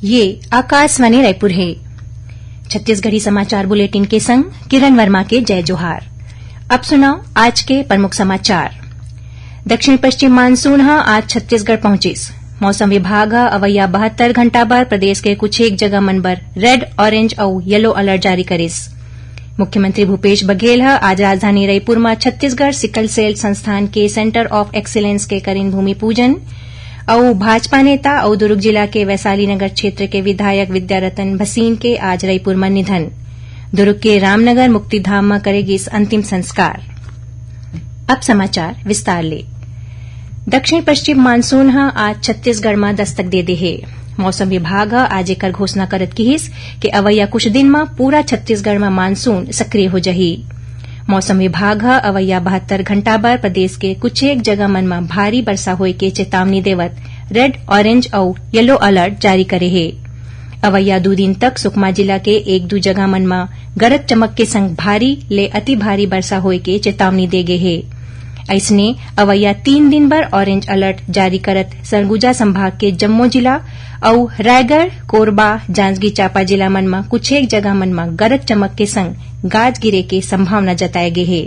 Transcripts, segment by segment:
ये आकाशवाणी रायपुर है। छत्तीसगढ़ी समाचार बुलेटिन के संग किरण वर्मा के जय जोहार। अब सुनाओ आज के प्रमुख समाचार। दक्षिण पश्चिम मानसून आज छत्तीसगढ़ पहुंचिस। मौसम विभाग अवैया 72 घंटा बर प्रदेश के कुछ एक जगह मन बर रेड, ऑरेंज और येलो अलर्ट जारी करिस। मुख्यमंत्री भूपेश बघेल आज राजधानी रायपुर में छत्तीसगढ़ सिकल सेल संस्थान के सेंटर ऑफ एक्सीलेंस के करीन भूमि पूजन और भाजपा नेता और दुर्ग जिला के वैशाली नगर क्षेत्र के विधायक विद्यारतन भसीन के आज रायपुर में निधन। दुर्ग के रामनगर मुक्तिधाम में करेगी अंतिम संस्कार। अब समाचार विस्तार ले। दक्षिण पश्चिम मानसून आज छत्तीसगढ़ में दस्तक दे दे है। मौसम विभाग आज एकर घोषणा करत किहिस कि अवैया कुछ दिन में पूरा छत्तीसगढ़ में मानसून सक्रिय हो जाही। मौसम विभाग अवैया 72 घंटा बर प्रदेश के कुछ एक जगह मन में भारी वर्षा होए के चेतावनी देवत रेड, ऑरेंज और येलो अलर्ट जारी करे है। अवैया 2 दिन तक सुकमा जिला के 1-2 जगह मन में गरज चमक के संग भारी ले अति भारी वर्षा होए के चेतावनी दे गे है। ऐसने अवैया 3 दिन बर ऑरेंज अलर्ट जारी करत सरगुजा संभाग के जम्मू जिला और रायगढ़, कोरबा, जांजगीर चांपा जिला मन में कुछ एक जगह मन में गरज चमक के संग गाज गिरे के संभावना जताए गे है।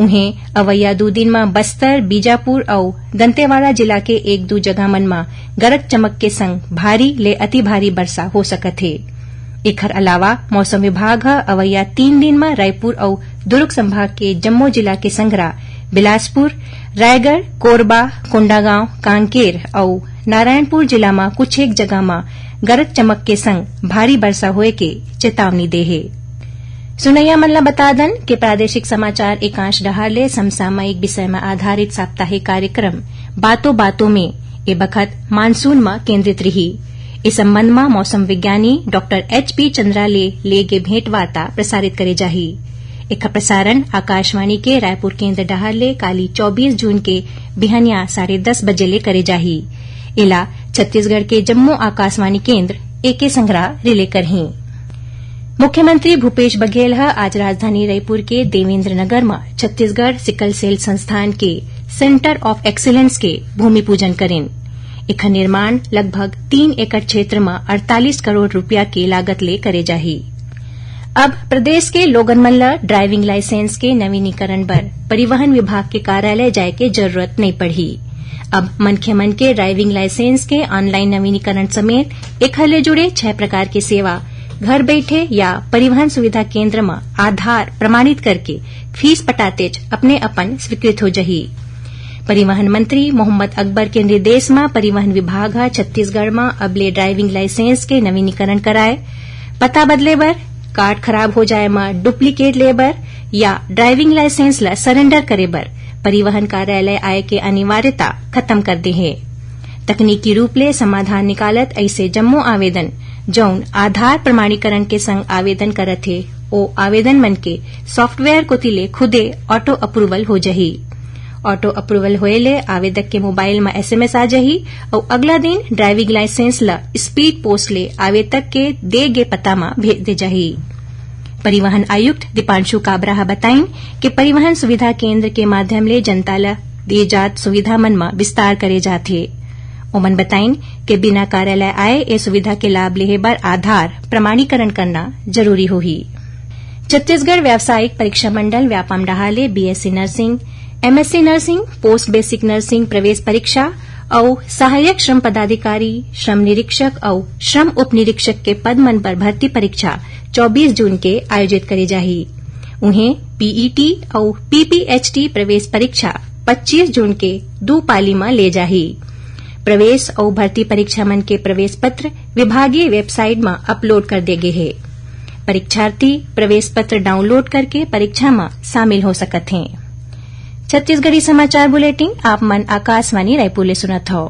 उन्हें अवैया 2 दिन में बस्तर, बीजापुर और दंतेवाड़ा जिला के 1-2 जगह मन में गरज चमक के संग भारी ले अति भारी वर्षा हो सकत है। एकर अलावा मौसम विभाग अवैया 3 दिन में रायपुर और दुर्ग संभाग के जम्मू जिला के संगरा, बिलासपुर, रायगढ़, कोरबा, कोंडागांव, कांकेर और नारायणपुर जिला में कुछ एक जगह में गरज चमक के संग भारी वर्षा होए के चेतावनी दे है। सुनैया मन ल बता दन के प्रादेशिक समाचार एकांश डहार ले समसामयिक विषय में आधारित साप्ताहिक कार्यक्रम बातों बातों में ए बखत मानसून में केंद्रित रही। इस संबंध में मौसम विज्ञानी डॉक्टर एच.पी. चंद्रा ले गे भेंट वार्ता प्रसारित करे जाही। एक प्रसारण आकाशवाणी के रायपुर केंद्र डहार ले काली 24 जून के बिहनिया 10:30 बजे ले करे जाही। इला छत्तीसगढ़ के जम्मू आकाशवाणी केंद्र एके संग्रह रिले करही। मुख्यमंत्री भूपेश बघेल आज राजधानी रायपुर के देवेंद्र नगर में छत्तीसगढ़ सिकल सेल संस्थान के सेंटर ऑफ एक्सीलेंस के भूमि पूजन करेन। एकर निर्माण लगभग 3 एकड़ क्षेत्र में 48 करोड़ रुपया के लागत ले करे जाही। अब प्रदेश के लोगन मन ल ड्राइविंग लाइसेंस के नवीनीकरण बर परिवहन विभाग के कार्यालय जाए के जरूरत नहीं पड़ी। अब मनखे मन के ड्राइविंग लाइसेंस के ऑनलाइन नवीनीकरण समेत एकर ले जुड़े 6 प्रकार की सेवा घर बैठे या परिवहन सुविधा केंद्र में आधार प्रमाणित करके फीस पटातेज अपने अपन स्वीकृत हो जाही। परिवहन मंत्री मोहम्मद अकबर के निर्देश में परिवहन विभाग छत्तीसगढ़ में अबले ड्राइविंग लाइसेंस के नवीनीकरण कराए, पता बदले बर, कार्ड खराब हो जाए में डुप्लीकेट ले बर या ड्राइविंग लाइसेंस ला सरेंडर करे बर परिवहन कार्यालय आय के अनिवार्यता खत्म कर दे है। तकनीकी रूप ले समाधान निकालत ऐसे जम्मो आवेदन जौन आधार प्रमाणीकरण के संग आवेदन करत है ओ आवेदन मन के सॉफ्टवेयर को तिले खुदे ऑटो अप्रूवल हो जाही। ऑटो अप्रूवल होए ले आवेदक के मोबाइल में SMS आ जाही और अगला दिन ड्राइविंग लाइसेंस ला स्पीड पोस्ट ले आवेदक के दे गे पता में भेज दे जाही। परिवहन आयुक्त दीपांशु काबरा बताइन कि परिवहन सुविधा केंद्र के माध्यम ले जनता ला दिए जात सुविधा मन में विस्तार करे जाथे। ओमन बताइन कि बिना कार्यालय आए ए सुविधा के लाभ लेहे बर आधार प्रमाणीकरण करना जरूरी होही। छत्तीसगढ़ व्यावसायिक परीक्षा मंडल व्यापम डहार ले BSc nursing, MSc nursing, post basic nursing प्रवेश परीक्षा और सहायक श्रम पदाधिकारी, श्रम निरीक्षक और श्रम उप निरीक्षक के पद मन पर भर्ती परीक्षा 24 जून के आयोजित करे जाही। उन्हें PET और PPHT प्रवेश परीक्षा 25 जून के 2 पाली में ले जाही। प्रवेश और भर्ती परीक्षा मन के प्रवेश पत्र विभागीय वेबसाइट में अपलोड कर दे गए है। परीक्षार्थी प्रवेश पत्र डाउनलोड करके परीक्षा में शामिल हो सकत हैं। छत्तीसगढ़ी समाचार बुलेटिन आप मन आकाशवाणी रायपुर ले सुनत हो।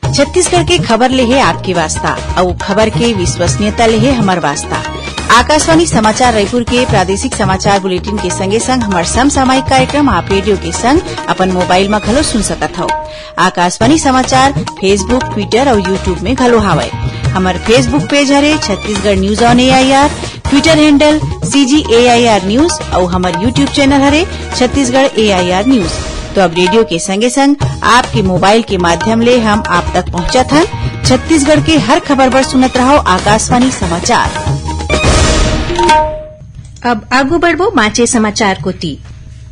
छत्तीसगढ़ के खबर ले है आपकी वास्ता और खबर के विश्वसनीयता ले है हमार वास्ता। आकाशवाणी समाचार रायपुर के प्रादेशिक समाचार बुलेटिन के संगे संग हमार समसामयिक कार्यक्रम आप रेडियो के संग अपन मोबाइल में घलो सुन सकत हो। आकाशवाणी समाचार फेसबुक, ट्विटर और यूट्यूब में घलो हावय। हमार फेसबुक पेज हरे Chhattisgarh news on AIR, Twitter handle CGAIR news और हमार यूट्यूब चैनल हरे छत्तीसगढ़ AIR न्यूज। तो अब रेडियो के संगे संग आपके मोबाइल के माध्यम ले हम आप तक पहुंचत हन छत्तीसगढ़ के हर खबर पर सुनत रहो आकाशवाणी समाचार। अब आगू बढ़बो माचे समाचार कोती।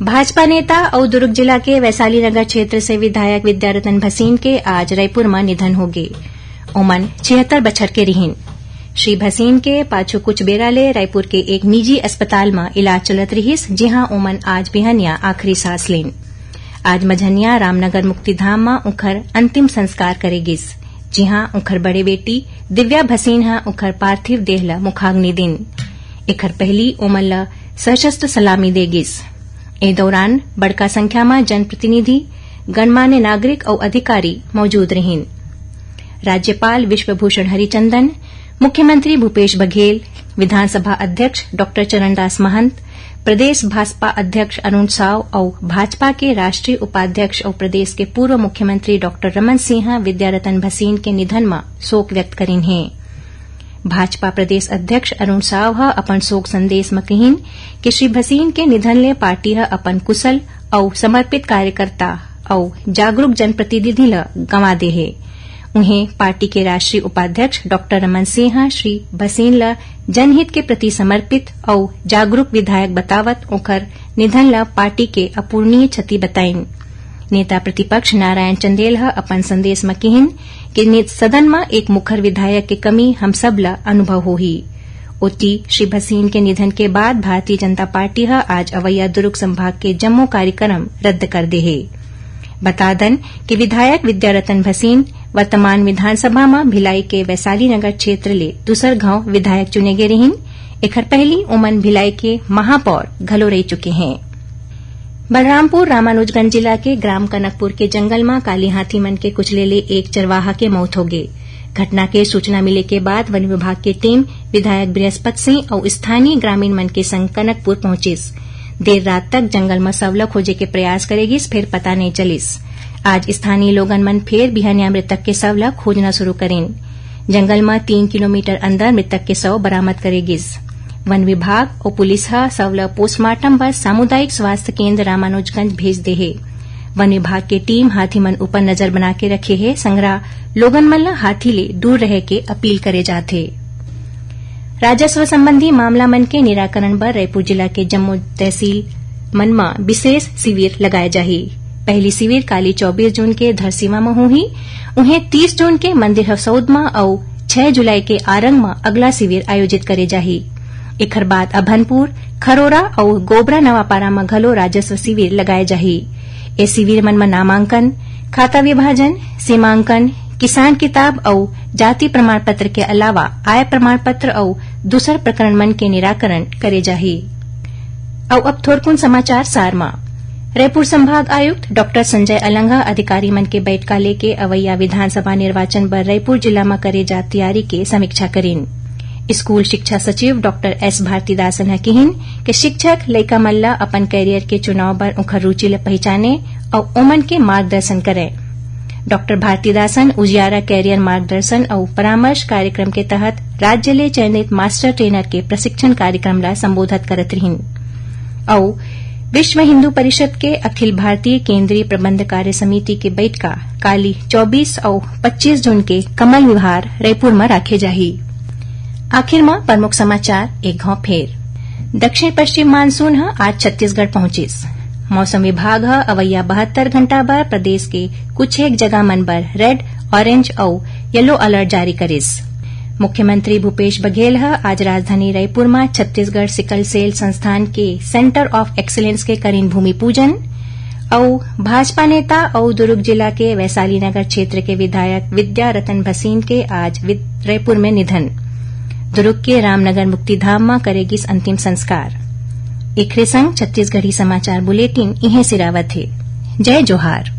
भाजपा नेता और दुर्ग जिला के वैशाली नगर क्षेत्र से विधायक विद्यारतन भसीन के आज रायपुर में निधन हो गए। ओमन 76 बछर के रिहिन। श्री भसीन के पाछू कुछ बेरा ले रायपुर के एक निजी अस्पताल में इलाज चलत रहिस, जिहां ओमन आज बिहनिया आखिरी सांस लेन। आज मझनिया रामनगर मुक्तिधाम में उखर अंतिम संस्कार करे गिस, जिहां उखर बड़े बेटी दिव्या भसीन हा उखर पार्थिव देह ल मुखाग्नि दिन। एखर पहली ओमन ल सशस्त्र सलामी दे गिस। ए दौरान बड़का संख्या में जनप्रतिनिधि, गणमान्य नागरिक और अधिकारी मौजूद रहिन। राज्यपाल विश्वभूषण हरिचंदन, मुख्यमंत्री भूपेश बघेल, विधानसभा अध्यक्ष डॉ चरणदास महंत, प्रदेश भाजपा अध्यक्ष अरुण साव और भाजपा के राष्ट्रीय उपाध्यक्ष और प्रदेश के पूर्व मुख्यमंत्री डॉ रमन सिंह विद्यारतन भसीन के निधन में शोक व्यक्त करीन हैं। भाजपा प्रदेश अध्यक्ष अरुण साव अपन शोक संदेश में कहिन कि श्री भसीन के निधन ले पार्टी अपन कुशल और समर्पित कार्यकर्ता और जागरूक जनप्रतिनिधि ल गंवा दे है। उन्हें पार्टी के राष्ट्रीय उपाध्यक्ष डॉ रमन सिंह श्री भसीन ल जनहित के प्रति समर्पित और जागरूक विधायक बतावत ओखर निधन ल पार्टी के अपूर्णीय क्षति बताइन। नेता प्रतिपक्ष नारायण चंदेल अपन संदेश में कहिन कि सदन में एक मुखर विधायक के कमी हम सब ल अनुभव होही। ओती श्री भसीन के निधन के बाद भारतीय जनता पार्टी आज अवैया दुर्ग संभाग के जम्मू कार्यक्रम रद्द कर दे है। बता दन कि विधायक विद्यारतन भसीन वर्तमान विधानसभा में भिलाई के वैशाली नगर क्षेत्र ले दूसर गांव विधायक चुने गए रहिन। एखर पहली ओमन भिलाई के महापौर घलो रह चुके हैं। बलरामपुर रामानुजगंज जिला के ग्राम कनकपुर के जंगल में काली हाथी मन के कुचले ले एक चरवाहा के मौत हो गई। घटना के सूचना मिले के बाद वन विभाग की टीम विधायक बृहस्पति सिंह और स्थानीय ग्रामीण मन के संग कनकपुर पहुंचिस। देर रात तक जंगल में शव खोजे के प्रयास करेगी, फिर पता नहीं चलिस। आज स्थानीय लोगन मन फिर बिहनिया मृतक के शव खोजना शुरू करेन। जंगल में 3 किलोमीटर अंदर मृतक के शव बरामद करेगिस। वन विभाग और पुलिस शव पोस्टमार्टम पर सामुदायिक स्वास्थ्य केंद्र रामानुजगंज भेज दे है। वन विभाग की टीम हाथी मन ऊपर नजर बना के रखे है। संग्रह लोगन मन हाथी ले दूर रह के अपील करे जाथे। राजस्व संबंधी मामला मन के निराकरण पर रायपुर जिला के जम्मू तहसील मन में विशेष शिविर लगाए जाही। पहली शिविर काली 24 जून के धरसीमा में हुई। उन्हें 30 जून के मंदिर हसौद में और 6 जुलाई के आरंग में अगला शिविर आयोजित करे जाही। एखर बाद अभनपुर, खरोरा और गोबरा नवापारा में घलो राजस्व शिविर लगाए जाही। ए शिविर मन में नामांकन, खाता विभाजन, सीमांकन, किसान किताब और जाति प्रमाण पत्र के अलावा आय प्रमाण पत्र और दूसर प्रकरण मन के निराकरण करे जाही। और अब थोड़कुन समाचार सार में। रायपुर संभाग आयुक्त डॉ संजय अलंगा अधिकारी मन के बैठका लेके अवैया विधानसभा निर्वाचन पर रायपुर जिला में करे जा तैयारी के समीक्षा करेन। स्कूल शिक्षा सचिव डॉ एस भारतीदासन ने कहिन कि शिक्षक लइका मन ल अपन कैरियर के चुनाव पर उखर रुचि ल पहचाने और ओमन के मार्गदर्शन करे। डॉ भारतीदासन उजियारा कैरियर मार्गदर्शन और परामर्श कार्यक्रम के तहत राज्य ले चयनित मास्टर ट्रेनर के प्रशिक्षण कार्यक्रम ला संबोधित करत रहिन। और विश्व हिंदू परिषद के अखिल भारतीय केंद्रीय प्रबंध कार्य समिति के बैठका काली 24 और 25 जून के कमल विहार रायपुर में राखे जाही। आखिर में प्रमुख समाचार एक घाव फेर। दक्षिण पश्चिम मानसून आज छत्तीसगढ़ पहुंचिस। मौसम विभाग अवैया 72 घंटा पर प्रदेश के कुछ एक जगह मन पर रेड, ऑरेंज और येलो अलर्ट जारी करिस। मुख्यमंत्री भूपेश बघेल आज राजधानी रायपुर में छत्तीसगढ़ सिकल सेल संस्थान के सेंटर ऑफ एक्सीलेंस के करीन भूमि पूजन। और भाजपा नेता और दुर्ग जिला के वैशाली नगर क्षेत्र के विधायक विद्यारतन भसीन के आज रायपुर में निधन। दुर्ग के रामनगर मुक्तिधाम में करेगी अंतिम संस्कार। एकरे संग छत्तीसगढ़ी समाचार बुलेटिन इहे सिरावत है। जय जोहार।